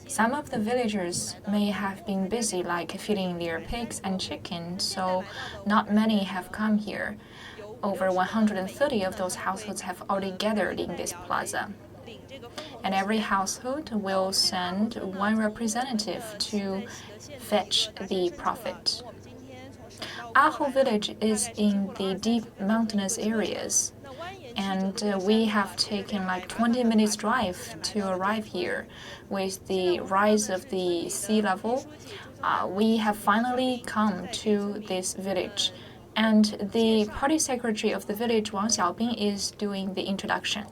Some of the villagers may have been busy like feeding their pigs and chickens, so not many have come here. Over 130 of those households have already gathered in this plaza. And every household will send one representative to fetch the profit. Ahou village is in the deep mountainous areas, and we have taken like 20 minutes drive to arrive here. With the rise of the sea level, we have finally come to this village. And the party secretary of the village, Wang Xiaobing, is doing the introduction.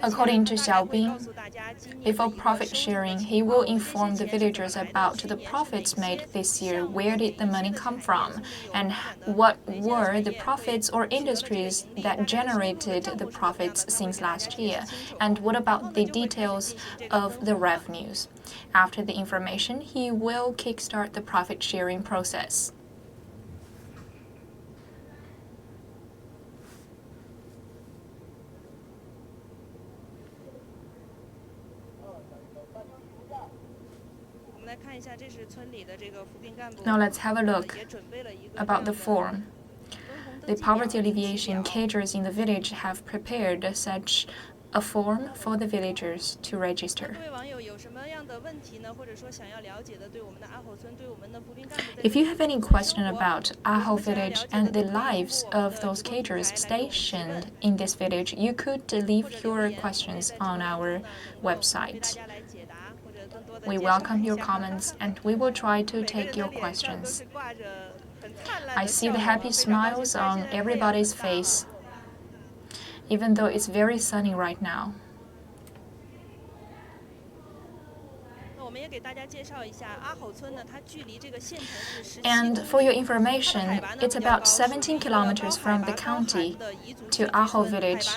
According to Xiaobing, before profit sharing, he will inform the villagers about the profits made this year, where did the money come from, and what were the profits or industries that generated the profits since last year, and what about the details of the revenues. After the information, he will kickstart the profit sharing process. Now let's have a look about the form. The poverty alleviation cadres in the village have prepared such a form for the villagers to register. If you have any question about Ahou village and the lives of those cadres stationed in this village, you could leave your questions on our website. We welcome your comments and we will try to take your questions. I see the happy smiles on everybody's face, even though it's very sunny right now. And for your information, it's about 17 kilometers from the county to Ahou village.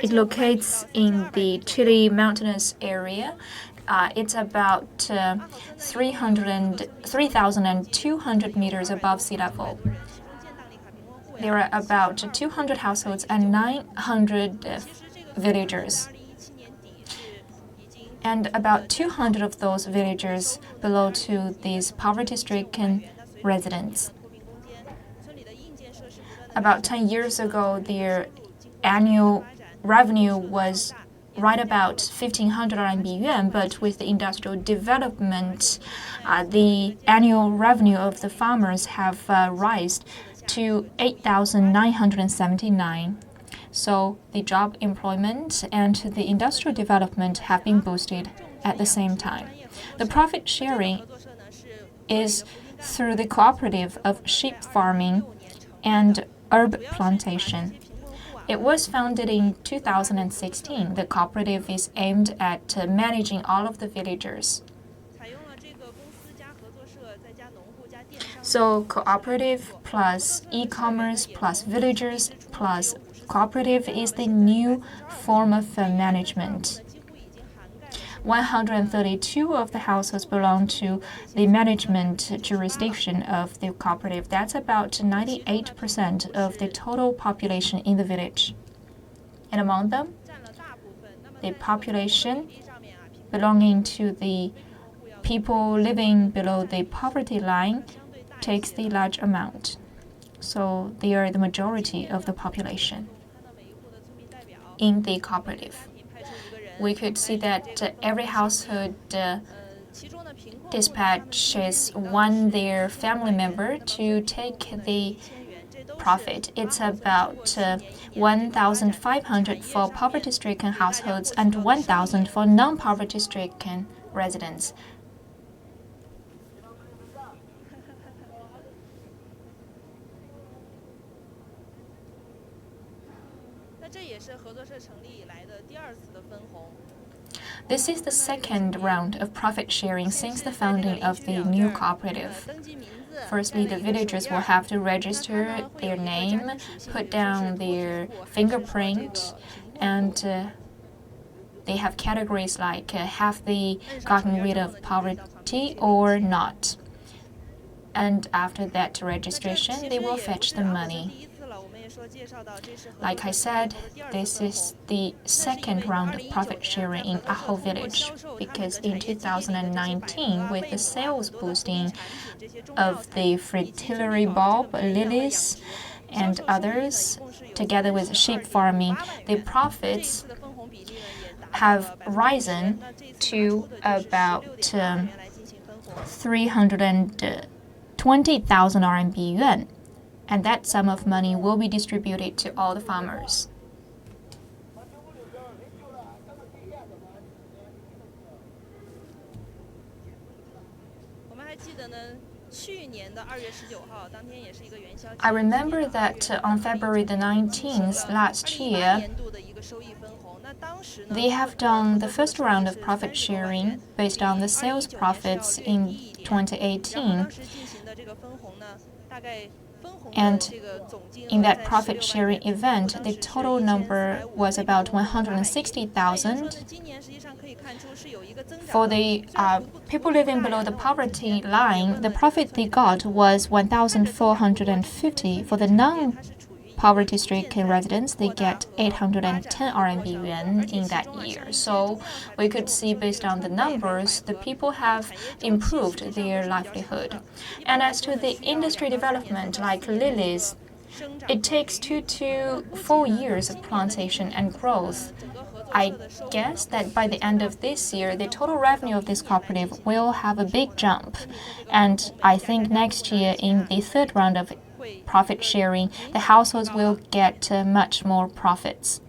It locates in the Chile mountainous area. It's about 3,200 meters above sea level. There are about 200 households and 900 villagers. And about 200 of those villagers belong to these poverty-stricken residents. About 10 years ago, their annual revenue was right about 1,500 RMB yuan, but with the industrial development, the annual revenue of the farmers have risen to 8,979. So the job employment and the industrial development have been boosted at the same time. The profit sharing is through the cooperative of sheep farming and herb plantation. It was founded in 2016. The cooperative is aimed at managing all of the villagers. So cooperative plus e-commerce plus villagers plus cooperative is the new form of management. 132 of the households belong to the management jurisdiction of the cooperative. That's about 98% of the total population in the village. And among them, the population belonging to the people living below the poverty line takes the large amount. So they are the majority of the population in the cooperative. We could see that every household dispatches their family member to take the profit. It's about 1,500 for poverty-stricken households and 1,000 for non-poverty-stricken residents. This is the second round of profit sharing since the founding of the new cooperative. Firstly, the villagers will have to register their name, put down their fingerprint, and they have categories like have they gotten rid of poverty or not. And after that registration, they will fetch the money. Like I said, this is the second round of profit sharing in Ahou village because in 2019, with the sales boosting of the Fritillary bulb, lilies, and others, together with sheep farming, the profits have risen to about 320,000 RMB yuan, and that sum of money will be distributed to all the farmers. I remember that on February the 19th last year, they have done the first round of profit sharing based on the sales profits in 2018. And in that profit sharing event, the total number was about 160,000. For the people living below the poverty line, the profit they got was 1,450. For the non-poverty-stricken residents, they get 810 RMB yuan in that year. So we could see, based on the numbers, the people have improved their livelihood. And as to the industry development, like lilies, it takes 2 to 4 years of plantation and growth. I guess that by the end of this year, the total revenue of this cooperative will have a big jump. And I think next year, in the third round of profit sharing, the households will get much more profits.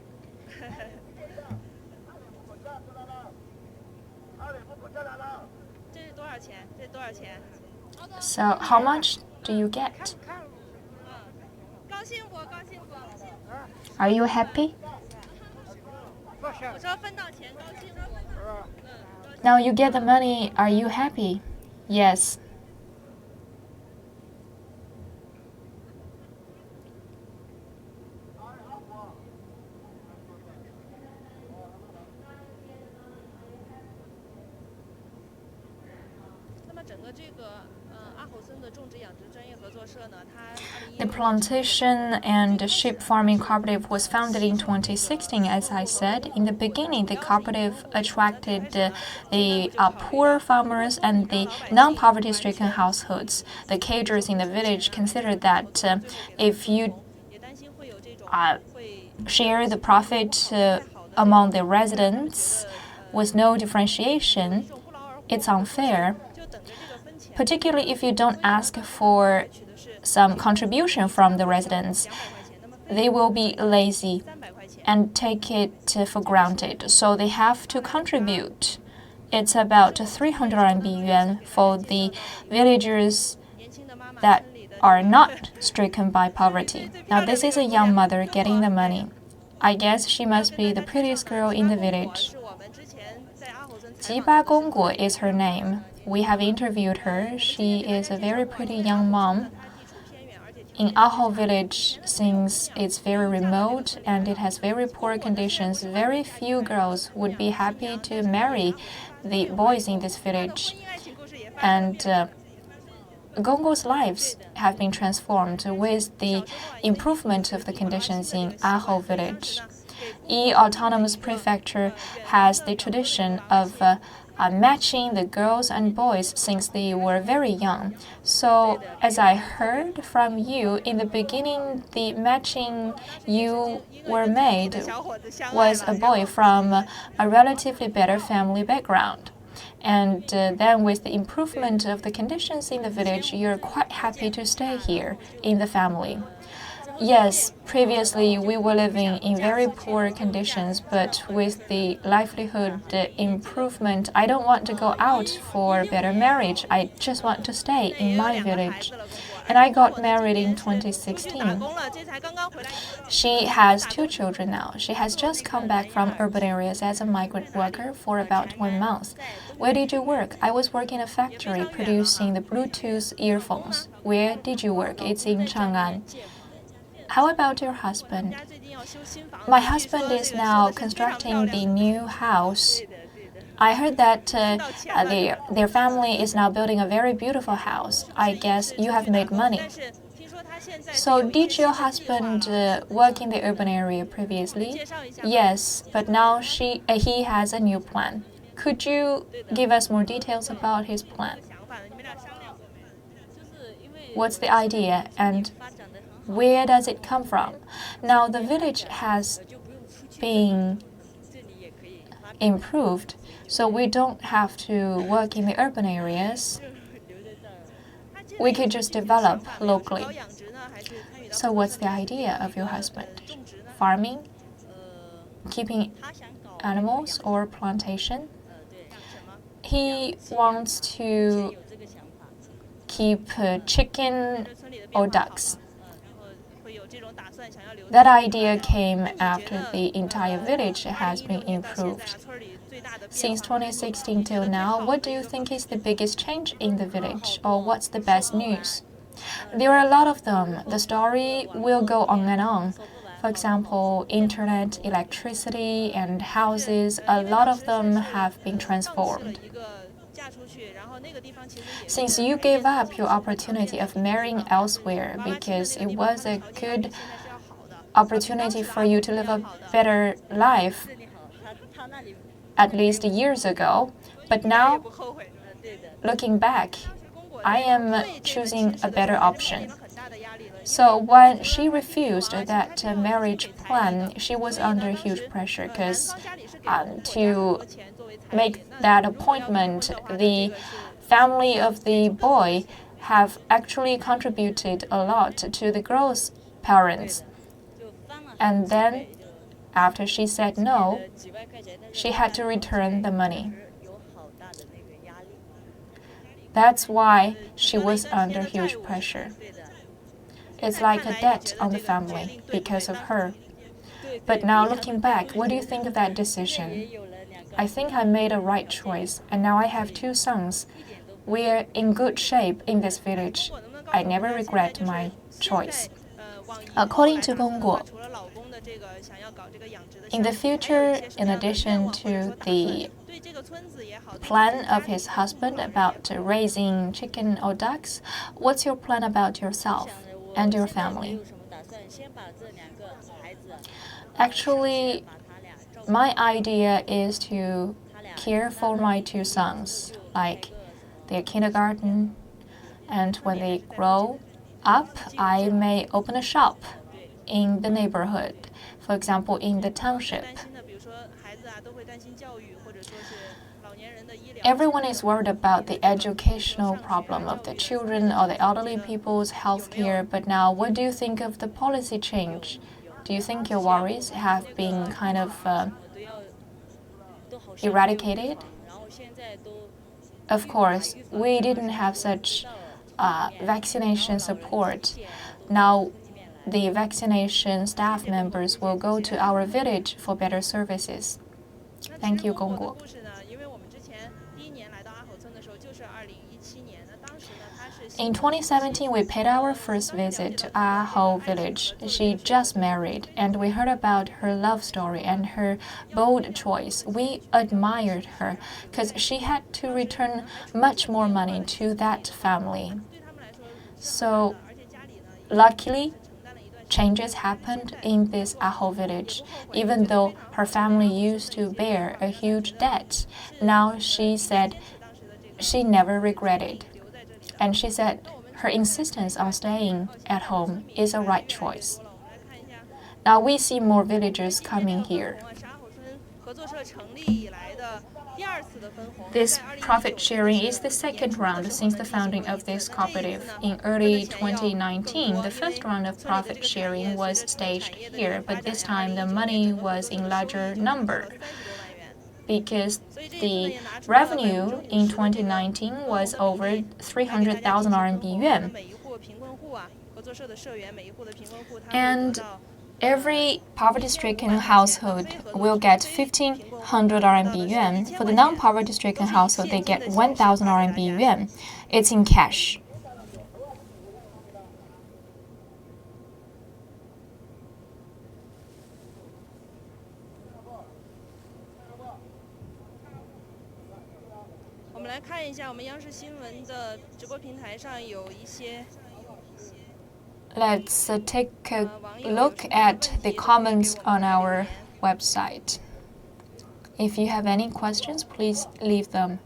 So, how much do you get? Are you happy? Now you get the money. Are you happy? Yes. The plantation and sheep farming cooperative was founded in 2016, as I said. In the beginning, the cooperative attracted the poor farmers and the non-poverty-stricken households. The cagers in the village considered that if you share the profit among the residents with no differentiation, it's unfair. Particularly if you don't ask for some contribution from the residents, they will be lazy and take it for granted. So they have to contribute. It's about 300 RMB yuan for the villagers that are not stricken by poverty. Now this is a young mother getting the money. I guess she must be the prettiest girl in the village. Jiba Gongguo is her name. We have interviewed her. She is a very pretty young mom. In Ahou village, since it's very remote and it has very poor conditions, very few girls would be happy to marry the boys in this village. And Gongguo's lives have been transformed with the improvement of the conditions in Ahou village. Autonomous Prefecture has the tradition of matching the girls and boys since they were very young. So, as I heard from you, in the beginning, the matching you were made was a boy from a relatively better family background. And then with the improvement of the conditions in the village, you're quite happy to stay here in the family. Yes, previously we were living in very poor conditions, but with the livelihood improvement, I don't want to go out for better marriage. I just want to stay in my village. And I got married in 2016. She has 2 children now. She has just come back from urban areas as a migrant worker for about 1 month. Where did you work? I was working in a factory producing the Bluetooth earphones. Where did you work? It's in Chang'an. How about your husband? My husband is now constructing the new house. I heard that their family is now building a very beautiful house. I guess you have made money. So, did your husband work in the urban area previously? Yes, but now he has a new plan. Could you give us more details about his plan? What's the idea and where does it come from? Now, the village has been improved, so we don't have to work in the urban areas. We could just develop locally. So what's the idea of your husband? Farming? Keeping animals or plantation? He wants to keep chicken or ducks. That idea came after the entire village has been improved. Since 2016 till now, what do you think is the biggest change in the village, or what's the best news? There are a lot of them. The story will go on and on. For example, internet, electricity, and houses, a lot of them have been transformed. Since you gave up your opportunity of marrying elsewhere because it was a good opportunity for you to live a better life at least years ago, but now, looking back, I am choosing a better option. So when she refused that marriage plan, she was under huge pressure because to make that appointment, the family of the boy have actually contributed a lot to the girl's parents. And then, after she said no, she had to return the money. That's why she was under huge pressure. It's like a debt on the family because of her. But now looking back, what do you think of that decision? I think I made a right choice, and now I have 2 sons. We're in good shape in this village. I never regret my choice. According to Gongguo, in the future, in addition to the plan of his husband about raising chicken or ducks, what's your plan about yourself and your family? Actually, my idea is to care for my 2 sons, like their kindergarten, and when they grow up, I may open a shop in the neighborhood, for example, in the township. Everyone is worried about the educational problem of the children or the elderly people's health care, but now what do you think of the policy change? Do you think your worries have been kind of eradicated? Of course, we didn't have such vaccination support. Now, the vaccination staff members will go to our village for better services. Thank you, Gongguo. In 2017, we paid our first visit to Ahou village. She just married, and we heard about her love story and her bold choice. We admired her because she had to return much more money to that family. So, luckily, changes happened in this Ahou village. Even though her family used to bear a huge debt, now she said she never regretted. And she said her insistence on staying at home is a right choice. Now we see more villagers coming here. This profit sharing is the second round since the founding of this cooperative. In early 2019, the first round of profit sharing was staged here, but this time the money was in larger number, because the revenue in 2019 was over 300,000 RMB yuan. And every poverty-stricken household will get 1,500 RMB yuan. For the non-poverty-stricken household, they get 1,000 RMB yuan. It's in cash. Let's take a look at the comments on our website. If you have any questions, please leave them.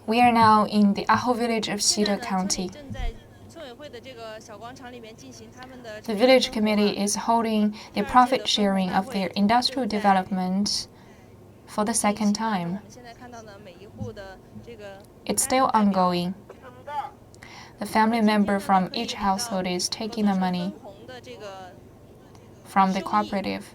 We are now in the Ahou village of Xide County. The village committee is holding the profit sharing of their industrial development for the second time. It's still ongoing. The family member from each household is taking the money from the cooperative.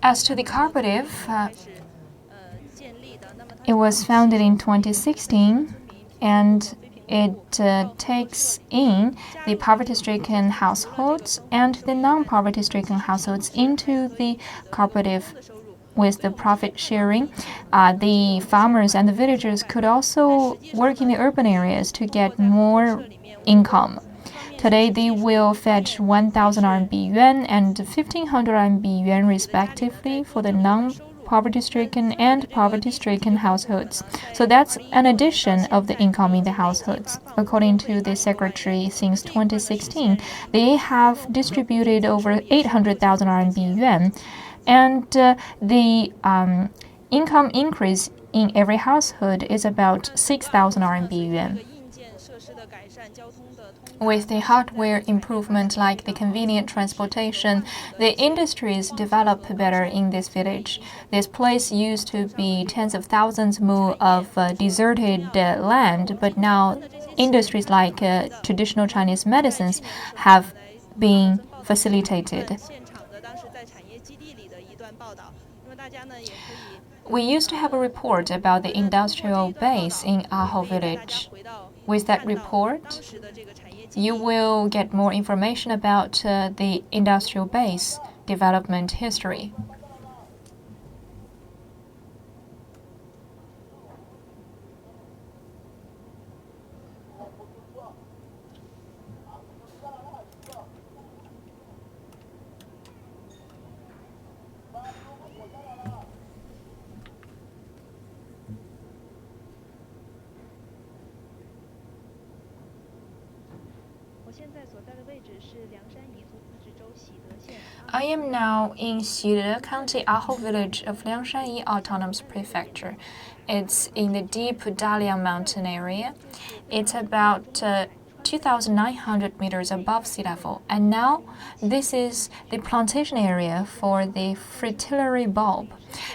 As to the cooperative, it was founded in 2016, and it takes in the poverty-stricken households and the non-poverty-stricken households into the cooperative. With the profit sharing, the farmers and the villagers could also work in the urban areas to get more income. Today, they will fetch 1,000 RMB yuan and 1,500 RMB yuan respectively for the non-poverty-stricken and poverty-stricken households. So that's an addition of the income in the households. According to the secretary, since 2016, they have distributed over 800,000 RMB yuan, and the income increase in every household is about 6,000 RMB yuan. With the hardware improvement like the convenient transportation, the industries develop better in this village. This place used to be tens of thousands more of deserted land, but now industries like traditional Chinese medicines have been facilitated. We used to have a report about the industrial base in Ahou village. With that report, you will get more information about the industrial base development history. I am now in Xide County, Ahou village of Liangshan Autonomous Prefecture. It's in the deep Dalian mountain area. It's about 2,900 meters above sea level. And now this is the plantation area for the Fritillary bulb.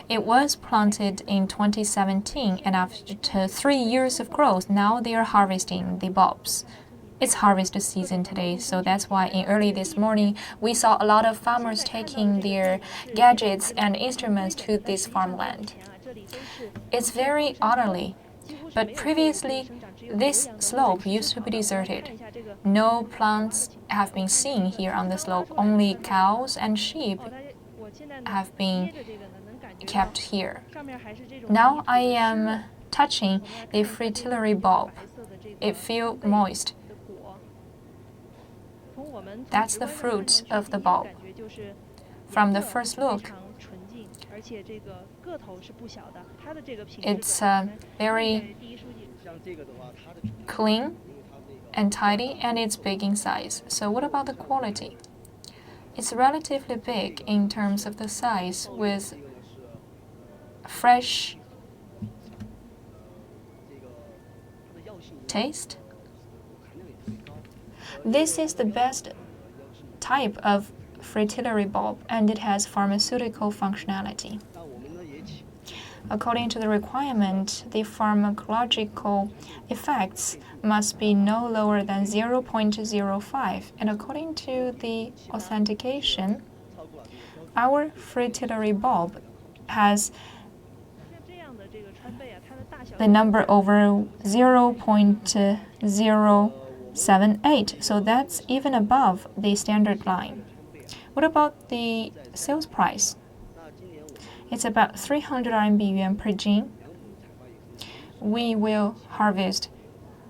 It was planted in 2017, and after 3 years of growth, now they are harvesting the bulbs. It's harvest season today, so that's why in early this morning we saw a lot of farmers taking their gadgets and instruments to this farmland. It's very orderly, but previously this slope used to be deserted. No plants have been seen here on the slope, only cows and sheep have been kept here. Now I am touching the Fritillary bulb. It feels moist. That's the fruit of the bulb. From the first look, it's very clean and tidy, and it's big in size. So what about the quality? It's relatively big in terms of the size, with fresh taste. This is the best type of Fritillary bulb, and it has pharmaceutical functionality. According to the requirement, the pharmacological effects must be no lower than 0.05, and according to the authentication, our Fritillary bulb has the number over 0.078, so that's even above the standard line. What about the sales price? It's about 300 RMB yuan per jing. We will harvest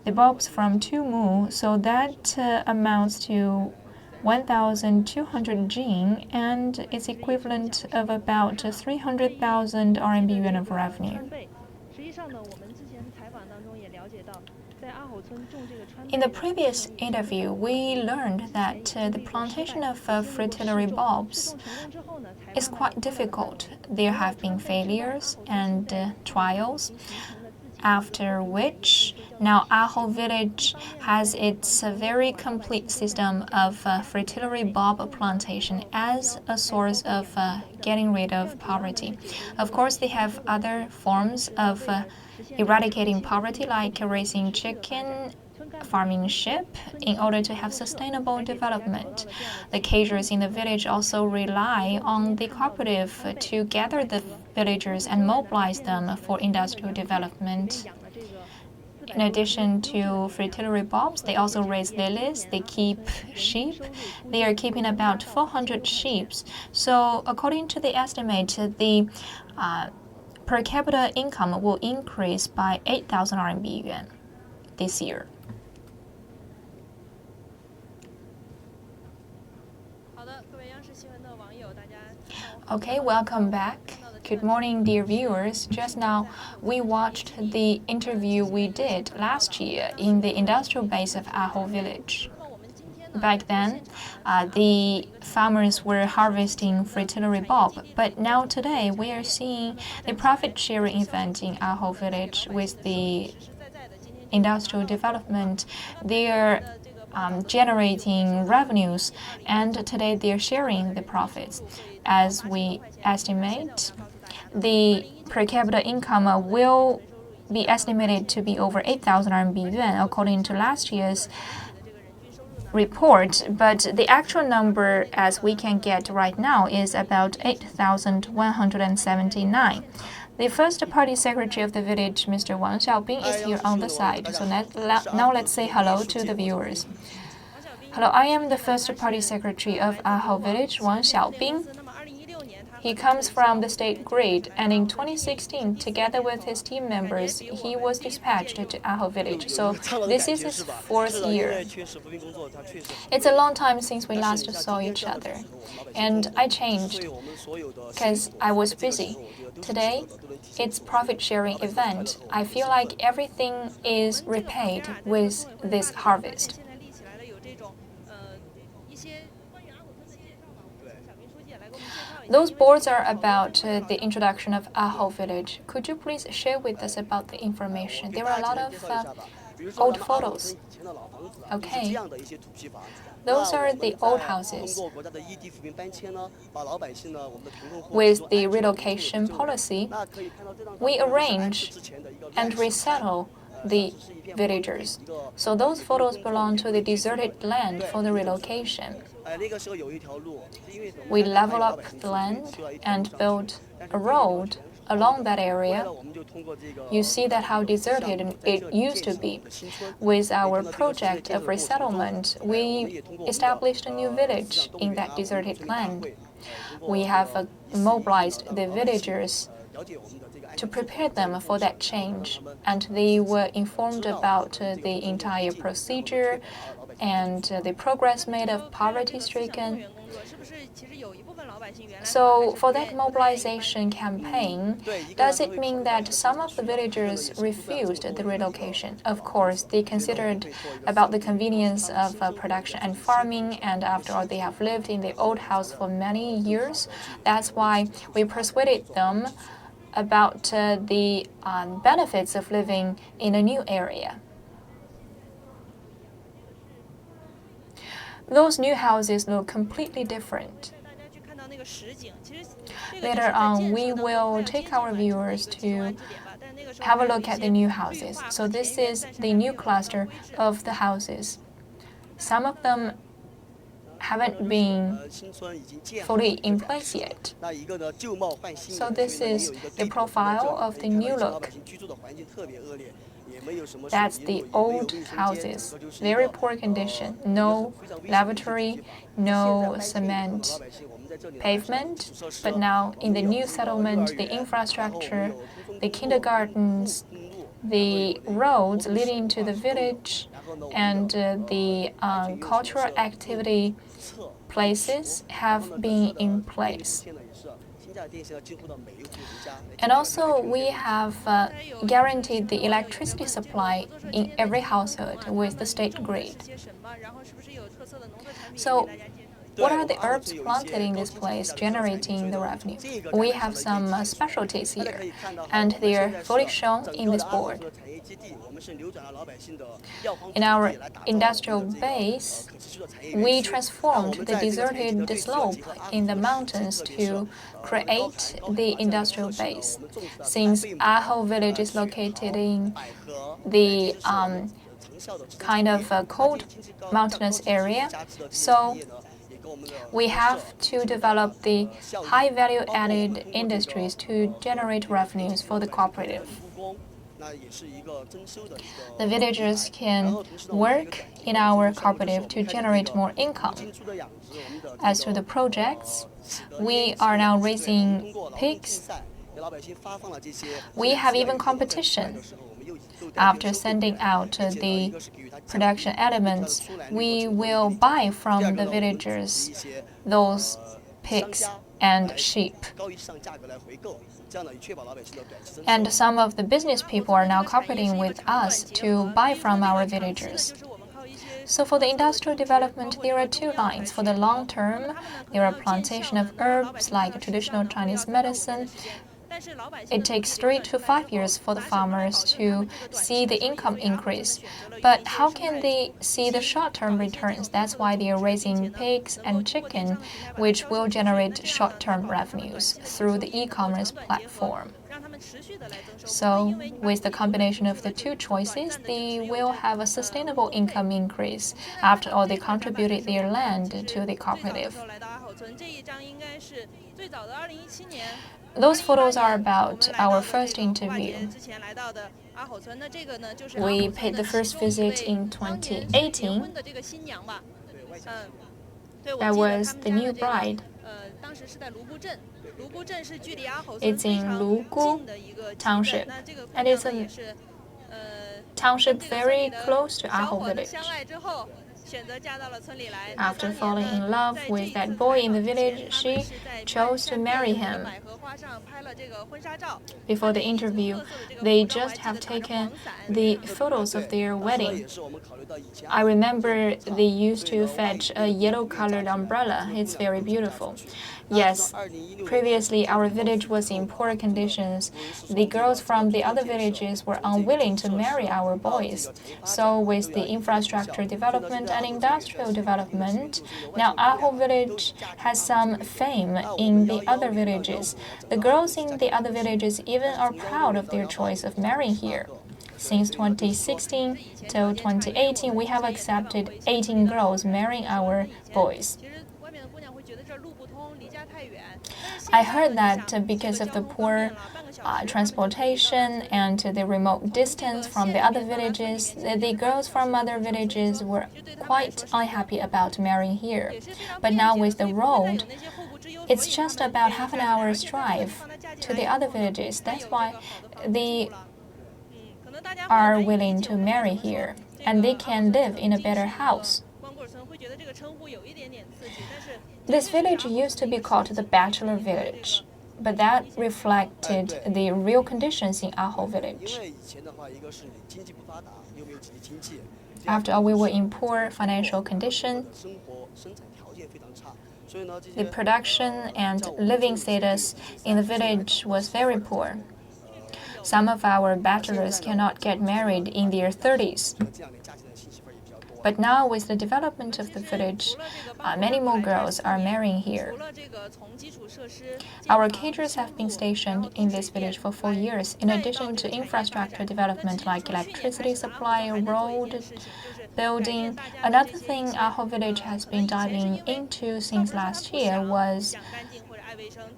the bulbs from 2 mu, so that amounts to 1,200 jing, and it's equivalent of about 300,000 RMB yuan of revenue. In the previous interview, we learned that the plantation of Fritillary bulbs is quite difficult. There have been failures and trials, after which now Ahou village has its very complete system of Fritillary bulb plantation as a source of getting rid of poverty. Of course, they have other forms of eradicating poverty, like raising chicken, farming sheep, in order to have sustainable development. The cagers in the village also rely on the cooperative to gather the villagers and mobilize them for industrial development. In addition to Fritillary bulbs, they also raise lilies, they keep sheep. They are keeping about 400 sheep. So according to the estimate, the per capita income will increase by 8,000 RMB yuan this year. Okay, welcome back. Good morning, dear viewers. Just now, we watched the interview we did last year in the industrial base of Ahou village. Back then, the farmers were harvesting Fritillary bulb, but now today we are seeing the profit-sharing event in Ahou village with the industrial development. They are generating revenues, and today they are sharing the profits. As we estimate, the per capita income will be estimated to be over 8,000 RMB yuan according to last year's report, but the actual number as we can get right now is about 8,179. The first party secretary of the village, Mr. Wang Xiaobing, is here on the side. So now let's say hello to the viewers. Hello, I am the first party secretary of Ahou village, Wang Xiaobing. He comes from the state grid, and in 2016, together with his team members, he was dispatched to Ahou village. So this is his 4th year. It's a long time since we last saw each other, and I changed because I was busy. Today, it's profit-sharing event. I feel like everything is repaid with this harvest. Those boards are about the introduction of Ahou village. Could you please share with us about the information? There are a lot of old photos. Okay. Those are the old houses. With the relocation policy, we arrange and resettle the villagers. So those photos belong to the deserted land for the relocation. We level up the land and build a road along that area. You see that how deserted it used to be. With our project of resettlement, we established a new village in that deserted land. We have mobilized the villagers to prepare them for that change, and they were informed about the entire procedure and the progress made of poverty-stricken. So for that mobilization campaign, does it mean that some of the villagers refused the relocation? Of course, they considered about the convenience of production and farming, and after all, they have lived in the old house for many years. That's why we persuaded them about the benefits of living in a new area. Those new houses look completely different. Later on, we will take our viewers to have a look at the new houses. So this is the new cluster of the houses. Some of them haven't been fully in place yet. So this is the profile of the new look. That's the old houses, very poor condition, no lavatory, no cement pavement. But now in the new settlement, the infrastructure, the kindergartens, the roads leading to the village, and the cultural activity places have been in place. And also, we have guaranteed the electricity supply in every household with the state grid. So, what are the herbs planted in this place generating the revenue? We have some specialties here, and they are fully shown in this board. In our industrial base, we transformed the deserted slope in the mountains to create the industrial base. Since Ahou village is located in the kind of cold mountainous area, so we have to develop the high value-added industries to generate revenues for the cooperative. The villagers can work in our cooperative to generate more income. As to the projects, we are now raising pigs. We have even competition. After sending out the production elements, we will buy from the villagers those pigs and sheep. And some of the business people are now cooperating with us to buy from our villagers. So for the industrial development, there are two lines. For the long term, there are plantation of herbs like traditional Chinese medicine. It takes 3 to 5 years for the farmers to see the income increase. But how can they see the short-term returns? That's why they are raising pigs and chicken, which will generate short-term revenues through the e-commerce platform. So with the combination of the two choices, they will have a sustainable income increase. After all, they contributed their land to the cooperative. Those photos are about our first interview. We paid the first visit in 2018. That was the new bride. It's in Lugu Township, and it's a township very close to Ahou village. After falling in love with that boy in the village, she chose to marry him. Before the interview, they just have taken the photos of their wedding. I remember they used to fetch a yellow-colored umbrella. It's very beautiful. Yes, previously our village was in poor conditions. The girls from the other villages were unwilling to marry our boys. So with the infrastructure development and industrial development, now Ahou village has some fame in the other villages. The girls in the other villages even are proud of their choice of marrying here. Since 2016 till 2018, we have accepted 18 girls marrying our boys. I heard that because of the poor transportation and the remote distance from the other villages, the girls from other villages were quite unhappy about marrying here. But now with the road, it's just about half an hour's drive to the other villages. That's why they are willing to marry here, and they can live in a better house. This village used to be called the Bachelor Village, but that reflected the real conditions in Ahou village. After all, we were in poor financial condition. The production and living status in the village was very poor. Some of our bachelors cannot get married in their 30s. But now, with the development of the village, many more girls are marrying here. Our caterers have been stationed in this village for 4 years, in addition to infrastructure development like electricity supply, road building. Another thing Ahou village has been diving into since last year was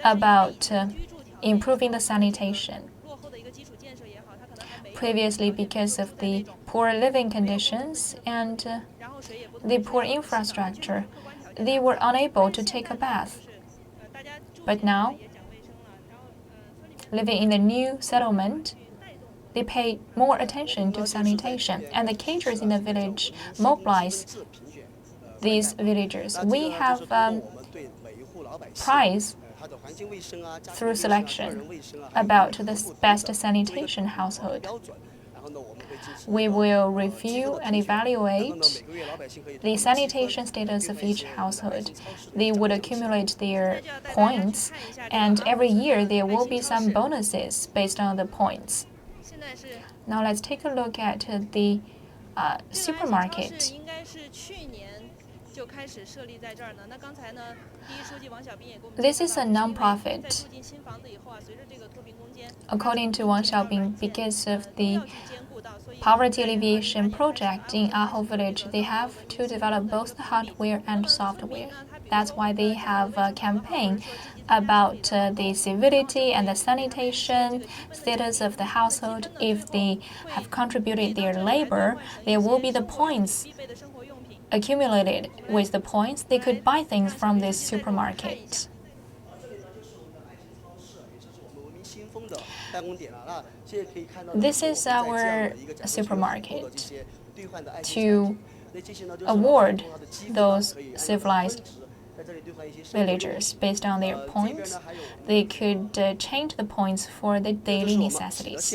about improving the sanitation. Previously, because of the poor living conditions and the poor infrastructure, they were unable to take a bath. But now, living in the new settlement, they pay more attention to sanitation, and the caterers in the village mobilize these villagers. We have prize through selection about the best sanitation household. We will review and evaluate the sanitation status of each household. They would accumulate their points, and every year there will be some bonuses based on the points. Now let's take a look at the supermarket. This is a non-profit. According to Wang Xiaobing, because of the poverty alleviation project in Ahou village, they have to develop both the hardware and software. That's why they have a campaign about the civility and the sanitation status of the household. If they have contributed their labor, there will be the points accumulated. With the points, they could buy things from this supermarket. This is our supermarket to award those civilized villagers based on their points. They could change the points for the daily necessities.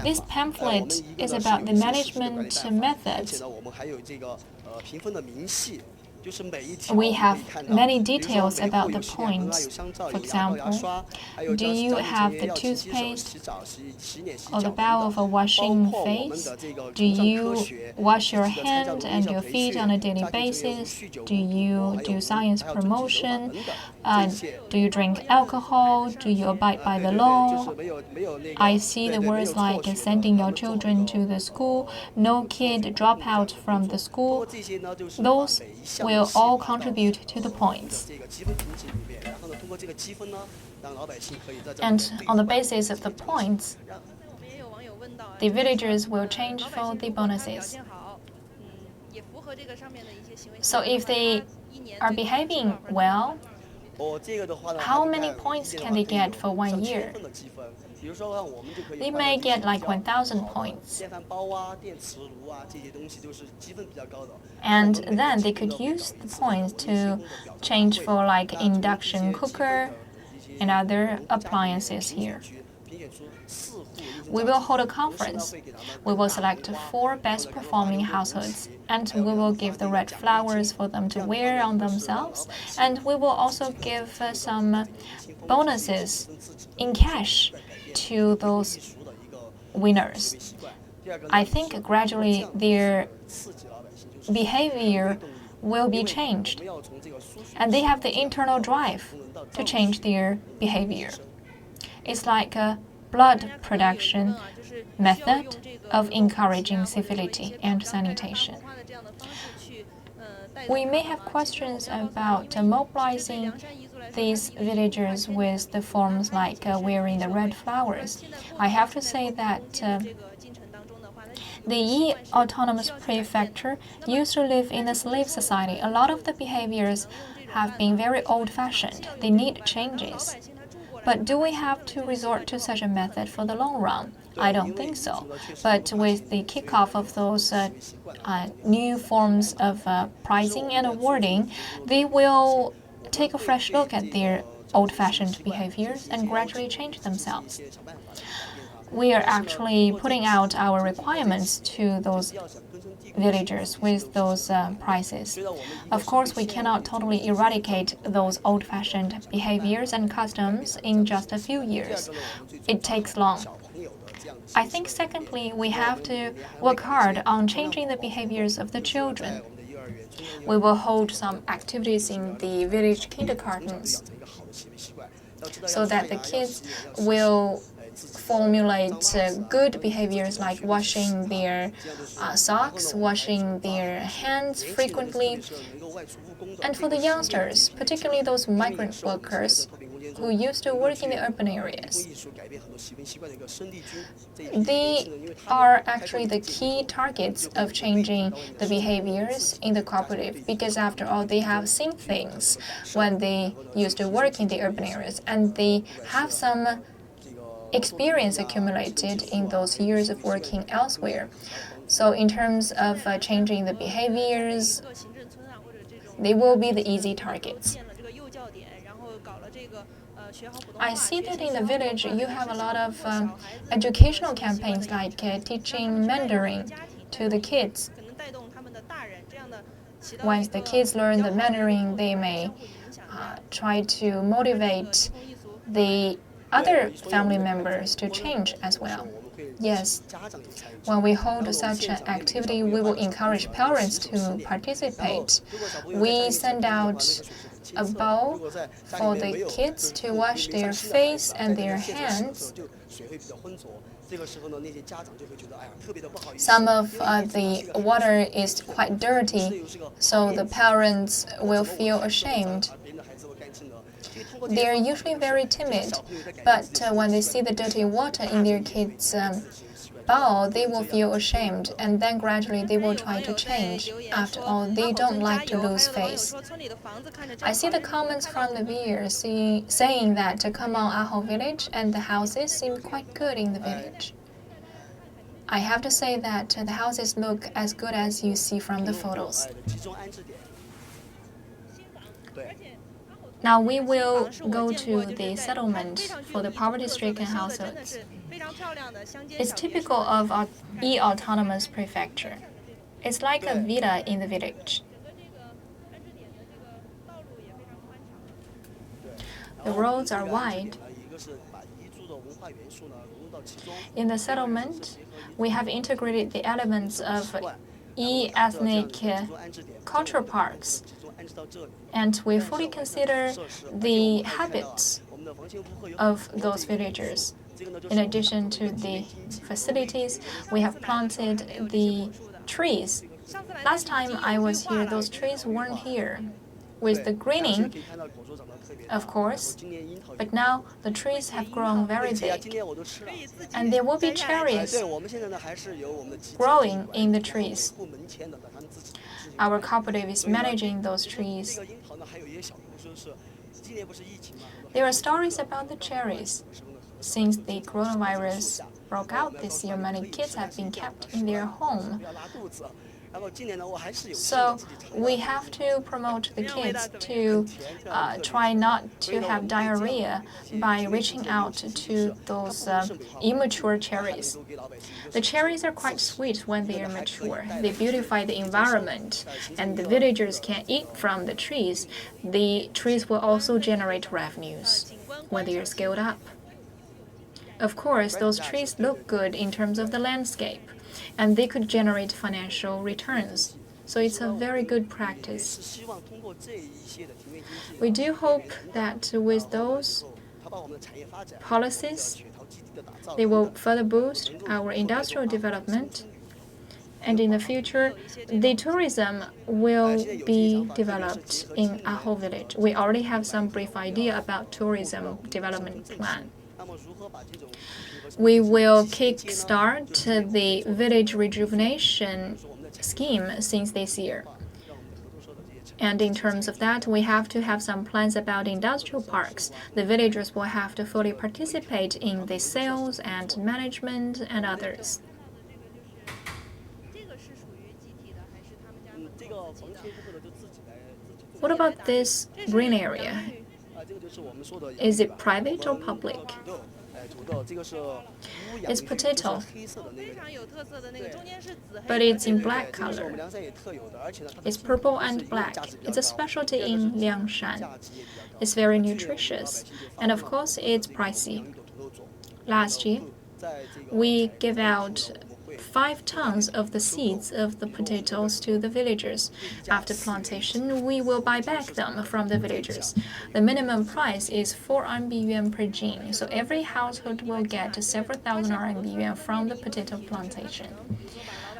This pamphlet is about the management methods. We have many details about the points. For example, do you have the toothpaste or the bowl of a washing face? Do you wash your hand and your feet on a daily basis? Do you do science promotion? Do you drink alcohol? Do you abide by the law? I see the words like sending your children to the school, no kid drop out from the school. Those will all contribute to the points. And on the basis of the points, the villagers will change for the bonuses. So if they are behaving well, how many points can they get for 1 year? They may get like 1,000 points. And then they could use the points to change for like induction cooker and other appliances here. We will hold a conference. We will select 4 best performing households, and we will give the red flowers for them to wear on themselves, and we will also give some bonuses in cash to those winners. I think gradually their behavior will be changed, and they have the internal drive to change their behavior. It's like a blood production method of encouraging civility and sanitation. We may have questions about mobilizing these villagers with the forms like wearing the red flowers. I have to say that the Yi Autonomous Prefecture used to live in a slave society. A lot of the behaviors have been very old-fashioned. They need changes. But do we have to resort to such a method for the long run? I don't think so. But with the kickoff of those new forms of pricing and awarding, they will take a fresh look at their old-fashioned behaviors and gradually change themselves. We are actually putting out our requirements to those villagers with those prices. Of course, we cannot totally eradicate those old-fashioned behaviors and customs in just a few years. It takes long. I think secondly, we have to work hard on changing the behaviors of the children. We will hold some activities in the village kindergartens so that the kids will formulate good behaviors like washing their socks, washing their hands frequently. And for the youngsters, particularly those migrant workers who used to work in the urban areas, they are actually the key targets of changing the behaviors in the cooperative, because after all, they have seen things when they used to work in the urban areas, and they have some experience accumulated in those years of working elsewhere. So in terms of changing the behaviors, they will be the easy targets. I see that in the village you have a lot of educational campaigns like teaching Mandarin to the kids. Once the kids learn the Mandarin, they may try to motivate the other family members to change as well. Yes, when we hold such an activity, we will encourage parents to participate. We send out a bowl for the kids to wash their face and their hands. Some of the water is quite dirty, so the parents will feel ashamed. They are usually very timid, but when they see the dirty water in their kids' bowl, they will feel ashamed, and then gradually they will try to change. After all, they don't like to lose face. I see the comments from the viewers saying that to come on Ahou village and the houses seem quite good in the village. I have to say that the houses look as good as you see from the photos. Now we will go to the settlement for the poverty-stricken households. It's typical of our E-autonomous prefecture. It's like a villa in the village. The roads are wide. In the settlement, we have integrated the elements of E-ethnic cultural parks, and we fully consider the habits of those villagers. In addition to the facilities, we have planted the trees. Last time I was here, those trees weren't here. With the greening, of course, but now the trees have grown very big, and there will be cherries growing in the trees. Our cooperative is managing those trees. There are stories about the cherries. since the coronavirus broke out this year, many kids have been kept in their home. So we have to promote the kids to try not to have diarrhea by reaching out to those immature cherries. The cherries are quite sweet when they are mature. They beautify the environment, and the villagers can eat from the trees. The trees will also generate revenues when they are scaled up. Of course, those trees look good in terms of the landscape, and they could generate financial returns. So it's a very good practice. We do hope that with those policies, they will further boost our industrial development. And in the future, the tourism will be developed in Ahou village. We already have some brief idea about tourism development plan. We will kickstart the village rejuvenation scheme since this year. And in terms of that, we have to have some plans about industrial parks. The villagers will have to fully participate in the sales and management and others. What about this green area? Is it private or public? It's potato, but it's in black color. It's purple and black. It's a specialty in Liangshan. It's very nutritious, and of course, it's pricey. Last year, we gave out 5 tons of the seeds of the potatoes to the villagers. After plantation, we will buy back them from the villagers. The minimum price is 4 yuan per gene, so every household will get several thousand yuan from the potato plantation.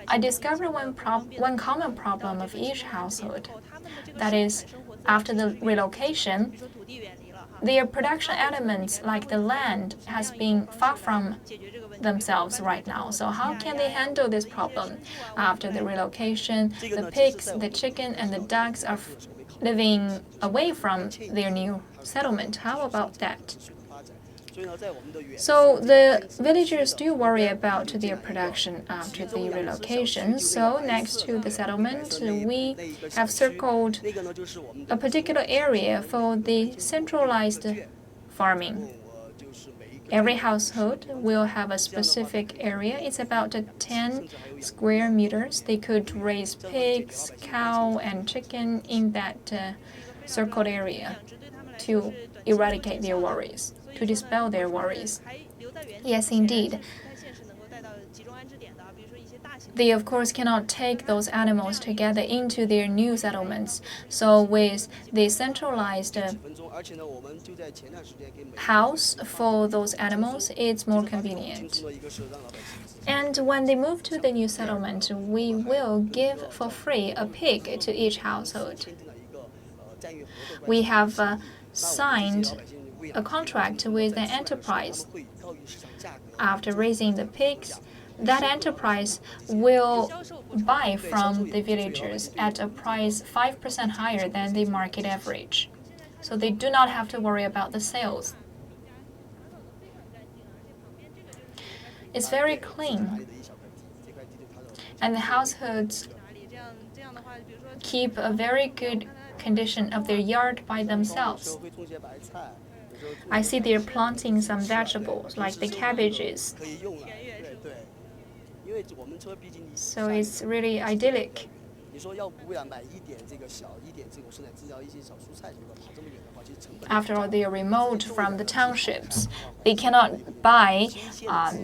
I discovered one common problem of each household. That is, after the relocation, their production elements, like the land, has been far from themselves right now. So how can they handle this problem? After the relocation, the pigs, the chicken, and the ducks are living away from their new settlement. How about that? So the villagers do worry about their production after the relocation. So next to the settlement, we have circled a particular area for the centralized farming. Every household will have a specific area. It's about 10 square meters. They could raise pigs, cow, and chicken in that circled area to eradicate their worries, to dispel their worries. Yes, indeed. They, of course, cannot take those animals together into their new settlements. So with the centralized house for those animals, it's more convenient. And when they move to the new settlement, we will give for free a pig to each household. We have signed a contract with an enterprise. After raising the pigs, that enterprise will buy from the villagers at a price 5% higher than the market average. So they do not have to worry about the sales. It's very clean. And the households keep a very good condition of their yard by themselves. I see they're planting some vegetables like the cabbages. So it's really idyllic. After all, they are remote from the townships. They cannot buy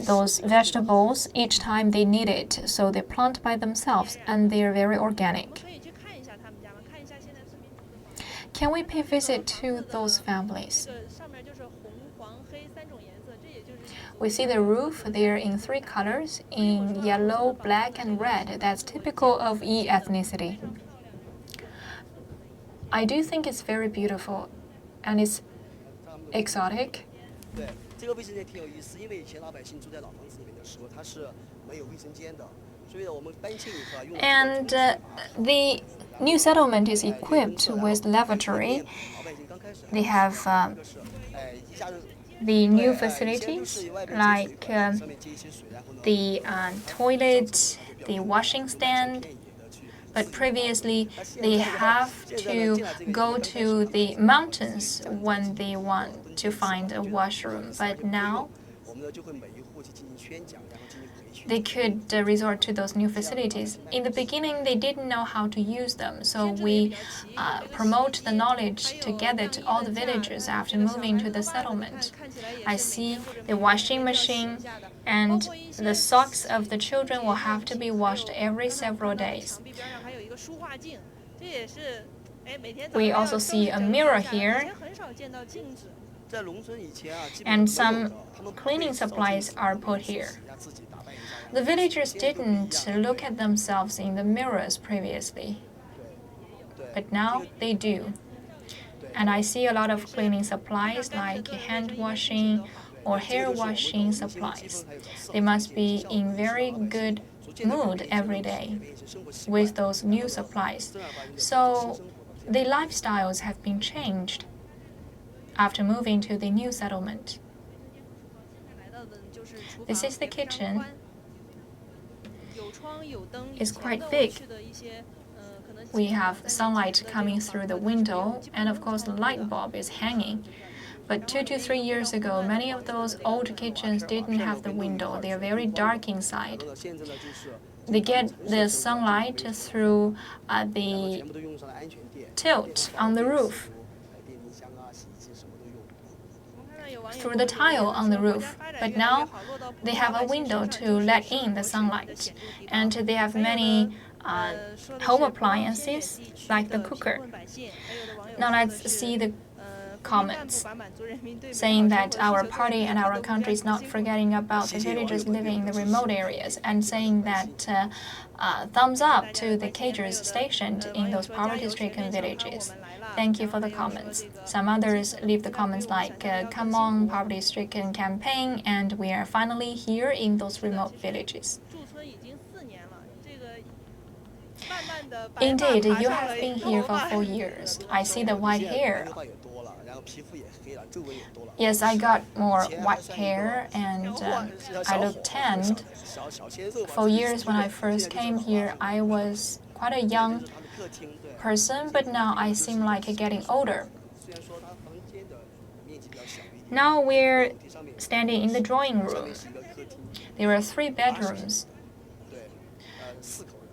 those vegetables each time they need it, so they plant by themselves, and they are very organic. Can we pay visit to those families? We see the roof there in 3 colors, in yellow, black, and red. That's typical of Yi ethnicity. I do think it's very beautiful, and it's exotic. And the new settlement is equipped with lavatory. They have the new facilities like the toilet, the washing stand. But previously, they have to go to the mountains when they want to find a washroom. But now, they could resort to those new facilities. In the beginning, they didn't know how to use them, so we promote the knowledge together to all the villagers after moving to the settlement. I see the washing machine, and the socks of the children will have to be washed every several days. We also see a mirror here, and some cleaning supplies are put here. The villagers didn't look at themselves in the mirrors previously, but now they do. And I see a lot of cleaning supplies like hand washing or hair washing supplies. They must be in very good mood every day with those new supplies. So the lifestyles have been changed after moving to the new settlement. This is the kitchen. It's quite big. We have sunlight coming through the window, and of course the light bulb is hanging. But 2 to 3 years ago, many of those old kitchens didn't have the window. They are very dark inside. They get the sunlight through the tilt on the roof, through the tile on the roof. But now they have a window to let in the sunlight, and they have many home appliances like the cooker. Now let's see the comments saying that our party and our country is not forgetting about the villagers living in the remote areas, and saying that thumbs up to the cagers stationed in those poverty-stricken villages. Thank you for the comments. Some others leave the comments like, come on, poverty-stricken campaign, and we are finally here in those remote villages. Indeed, you have been here for 4 years. I see the white hair. Yes, I got more white hair, and I look tanned. For years when I first came here, I was quite a young person, but now I seem like getting older. Now we're standing in the drawing room. There are 3 bedrooms.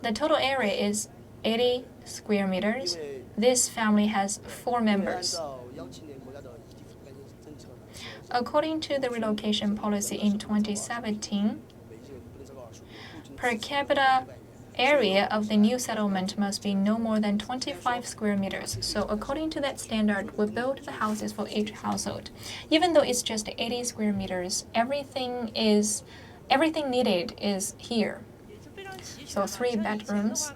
The total area is 80 square meters. This family has 4 members. According to the relocation policy in 2017, per capita area of the new settlement must be no more than 25 square meters. So according to that standard, we build the houses for each household. Even though it's just 80 square meters, everything needed is here. So 3 bedrooms.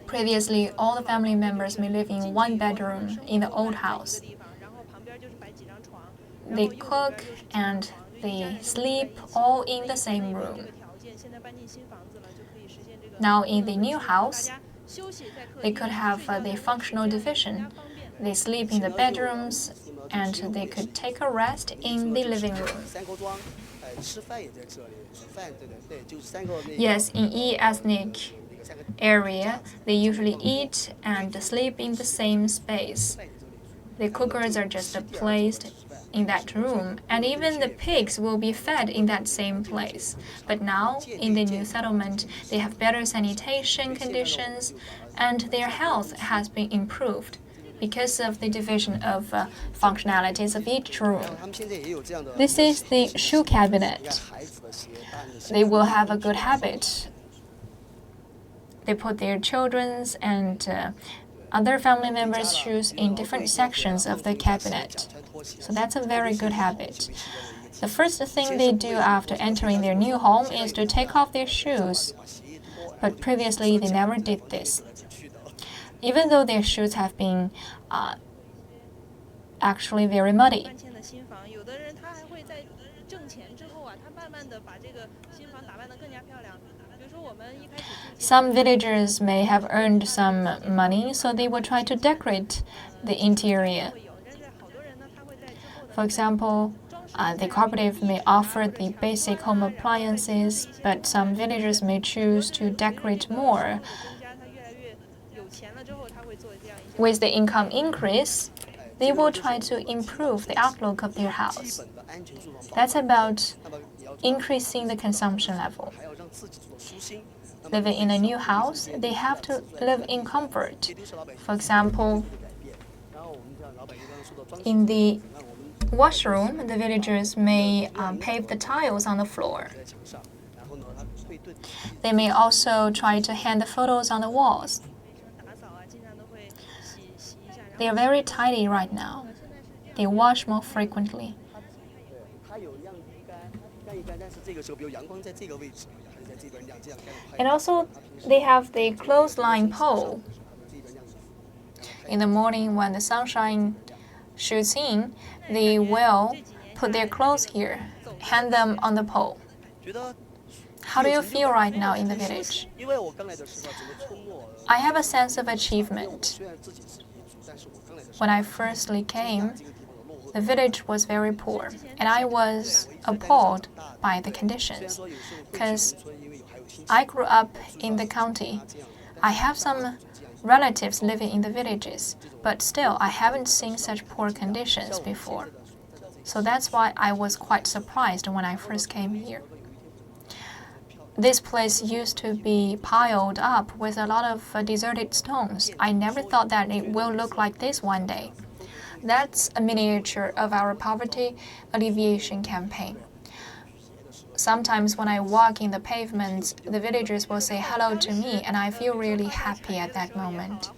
Previously, all the family members may live in 1 bedroom in the old house. They cook and they sleep all in the same room. Now in the new house, they could have the functional division. They sleep in the bedrooms and they could take a rest in the living room. Yes, in ethnic area, they usually eat and sleep in the same space. The cookers are just placed in that room, and even the pigs will be fed in that same place. But now, in the new settlement, they have better sanitation conditions, and their health has been improved because of the division of functionalities of each room. This is the shoe cabinet. They will have a good habit. They put their children's and other family members' shoes in different sections of the cabinet. So that's a very good habit. The first thing they do after entering their new home is to take off their shoes. But previously, they never did this. Even though their shoes have been actually very muddy. Some villagers may have earned some money, so they will try to decorate the interior. For example, the cooperative may offer the basic home appliances, but some villagers may choose to decorate more. With the income increase, they will try to improve the outlook of their house. That's about increasing the consumption level. Living in a new house, they have to live in comfort. For example, in the washroom, the villagers may pave the tiles on the floor. They may also try to hang the photos on the walls. They are very tidy right now. They wash more frequently. And also, they have the clothesline pole. In the morning, when the sunshine shoots in, they will put their clothes here, hang them on the pole. How do you feel right now in the village? I have a sense of achievement. When I firstly came, the village was very poor, and I was appalled by the conditions, because I grew up in the county. I have some relatives living in the villages, but still I haven't seen such poor conditions before. So that's why I was quite surprised when I first came here. This place used to be piled up with a lot of deserted stones. I never thought that it will look like this one day. That's a miniature of our poverty alleviation campaign. Sometimes when I walk in the pavements, the villagers will say hello to me, and I feel really happy at that moment.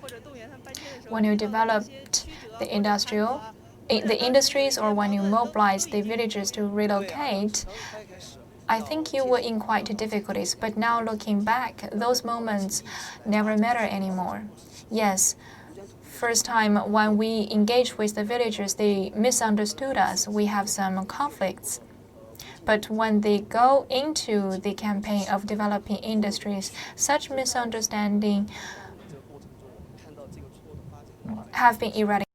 When you developed the industries, or when you mobilize the villagers to relocate, I think you were in quite difficulties, but now looking back, those moments never matter anymore. Yes, first time when we engaged with the villagers, they misunderstood us. We have some conflicts. But when they go into the campaign of developing industries, such misunderstanding have been eradicated.